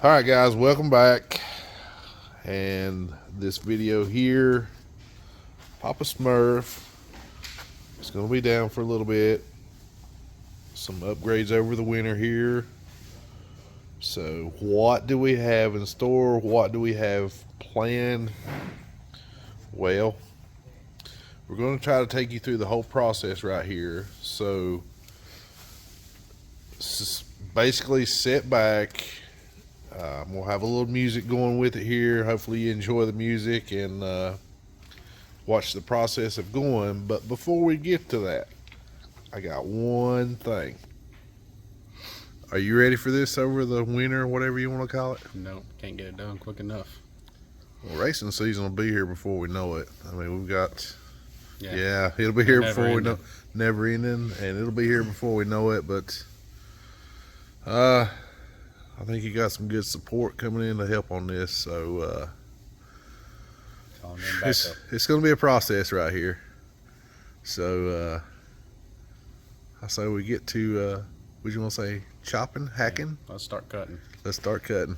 All right, guys, welcome back. And this video here, Papa Smurf is going to be down for a little bit. Some upgrades over the winter here. So what do we have in store? What do we have planned? Well, we're going to try to take you through the whole process right here. So basically sit back. We'll have a little music going with it here. Hopefully you enjoy the music and watch the process of going. But before we get to that, I got one thing. Are you ready for this over the winter, whatever you want to call it? No, can't get it done quick enough. Well, racing season will be here before we know it. I mean, we've got, yeah it'll be here before we know. Never ending, and it'll be here before we know it. But I think you got some good support coming in to help on this, so it's going to be a process right here. So I say we get to, what you want to say, chopping, hacking? Yeah, let's start cutting. Let's start cutting.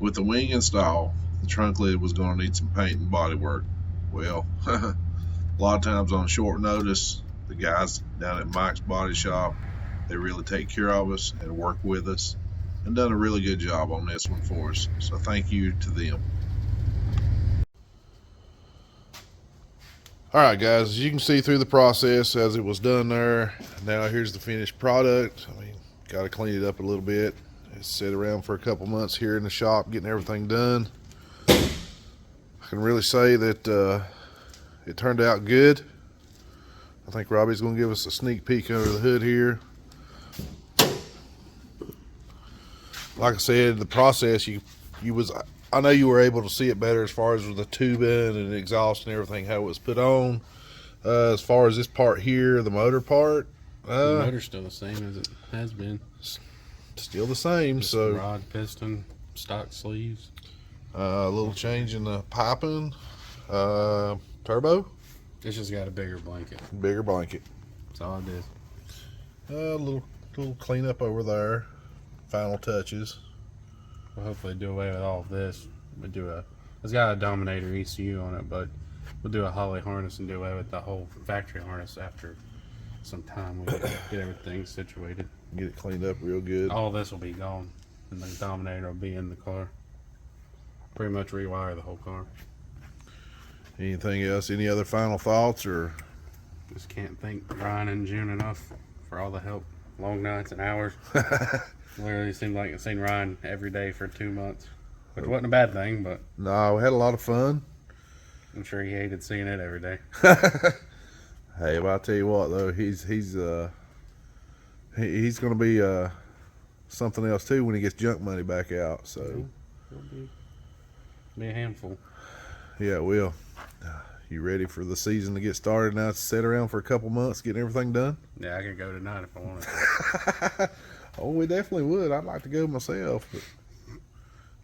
With the wing install, the trunk lid was going to need some paint and body work. Well, a lot of times on short notice, the guys down at Mike's Body Shop, they really take care of us and work with us and done a really good job on this one for us. So thank you to them. All right, guys, as you can see through the process as it was done there, now here's the finished product. I mean, got to clean it up a little bit. It's sat around for a couple months here in the shop getting everything done. I can really say that it turned out good. I think Robbie's going to give us a sneak peek under the hood here. Like I said, the process, I know you were able to see it better as far as the tubing and the exhaust and everything, how it was put on. As far as this part here, the motor part, the motor's still the same as it has been. Still the same. Just so rod, piston, stock sleeves. A little change in the piping, turbo. It's just got a bigger blanket. Bigger blanket. That's all it is. A little cleanup over there. Final touches. We'll hopefully do away with all of this. It's got a Dominator ECU on it, but we'll do a Holly harness and do away with the whole factory harness after some time. We get everything situated. Get it cleaned up real good. All this will be gone, and the Dominator will be in the car. Pretty much rewire the whole car. Anything else? Any other final thoughts? Or just can't thank Ryan and June enough for all the help. Long nights and hours. Literally seemed like I've seen Ryan every day for 2 months, which wasn't a bad thing, but no, we had a lot of fun. I'm sure he hated seeing it every day. Hey, but I'll tell you what though, he's going to be something else too when he gets junk money back out. So It'll be a handful. Yeah, it will. You ready for the season to get started now? It's set around for a couple months, getting everything done. Yeah, I could go tonight if I wanted to. Oh, we definitely would. I'd like to go myself, but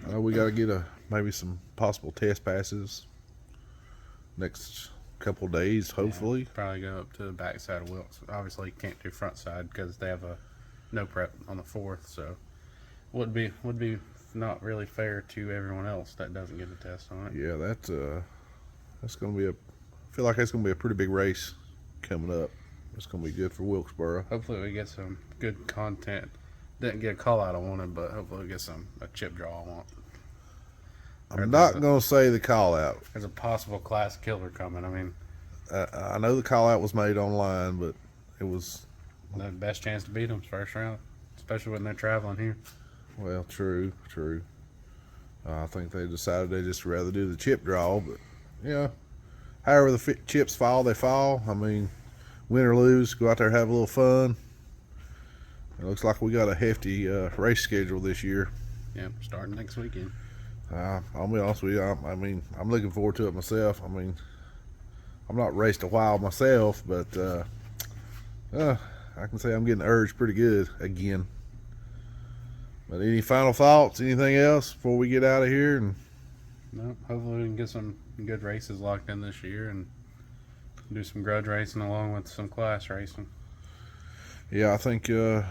I know we got to get maybe some possible test passes next couple days, hopefully. Yeah, probably go up to the back side of Wilkes. Obviously, you can't do front side because they have a no prep on the 4th, so would be not really fair to everyone else that doesn't get a test on it. Yeah, that's going to be I feel like that's going to be a pretty big race coming up. It's going to be good for Wilkesboro. Hopefully we get some good content. Didn't get a call out I wanted, but hopefully we get a chip draw I want. I'm not going to say the call out. There's a possible class killer coming. I mean, I know the call out was made online, but it was the best chance to beat them first round, especially when they're traveling here. Well, true. I think they decided they just rather do the chip draw, but yeah. However the chips fall, they fall. I mean, win or lose, go out there, have a little fun. It looks like we got a hefty race schedule this year. Yeah, starting next weekend. I'll be honest with you. I mean, I'm looking forward to it myself. I mean, I'm not raced a while myself, but I can say I'm getting urged pretty good again. But any final thoughts? Anything else before we get out of here? And no, hopefully we can get some good races locked in this year and do some grudge racing along with some class racing. Yeah, I think we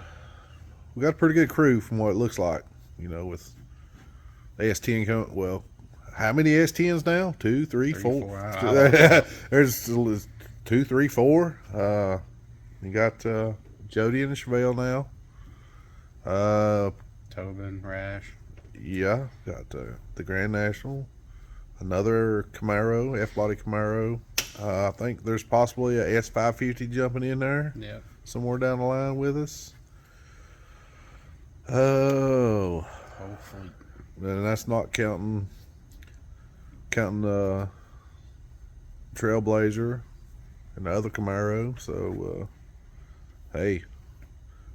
got a pretty good crew from what it looks like. You know, with S10 coming. Well, how many S10s now? 2, 3, 4. There's 2, 3, 4. You got Jody and the Chevelle now. Tobin, Rash. Yeah, got the Grand National, another Camaro, F-body Camaro. I think there's possibly a S550 jumping in there. Yeah. Somewhere down the line with us. Oh. Whole fleet. And that's not counting Trailblazer and the other Camaro. So, hey,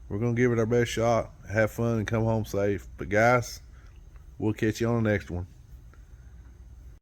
we're going to give it our best shot, have fun, and come home safe. But, guys, we'll catch you on the next one.